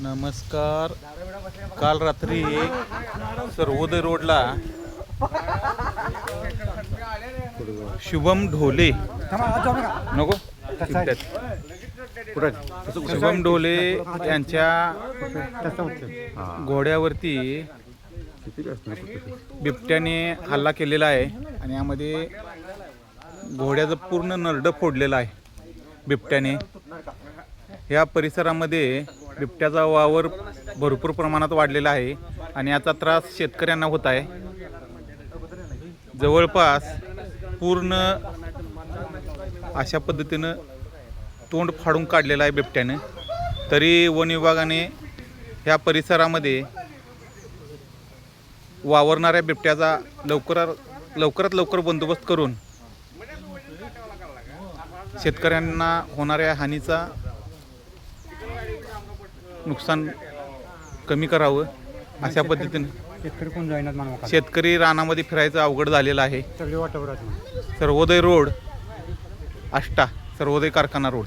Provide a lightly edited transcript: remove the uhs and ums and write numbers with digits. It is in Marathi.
नमस्कार. काल रात्री सर्वोदय रोडला शुभम ढोले नको शुभम ढोले यांच्या घोड्यावरती बिबट्याने हल्ला केलेला आहे आणि यामध्ये घोड्याचं पूर्ण नरडं फोडलेलं आहे बिबट्याने. या परिसरामध्ये बिबट्याचा वावर भरपूर प्रमाणात वाढलेला आहे आणि याचा त्रास शेतकऱ्यांना होत आहे. जवळपास पूर्ण अशा पद्धतीनं तोंड फाडून काढलेलं आहे बिबट्याने. तरी वन विभागाने ह्या परिसरामध्ये वावरणाऱ्या बिबट्याचा लवकरात लवकर बंदोबस्त करून शेतकऱ्यांना होणाऱ्या हानीचा नुकसान कमी करावं अशा पद्धतीने शेतकरी रानामध्ये फिरायचं अवघड झालेलं आहे. सर्वोदय रोड आष्टा सर्वोदय कारखाना रोड.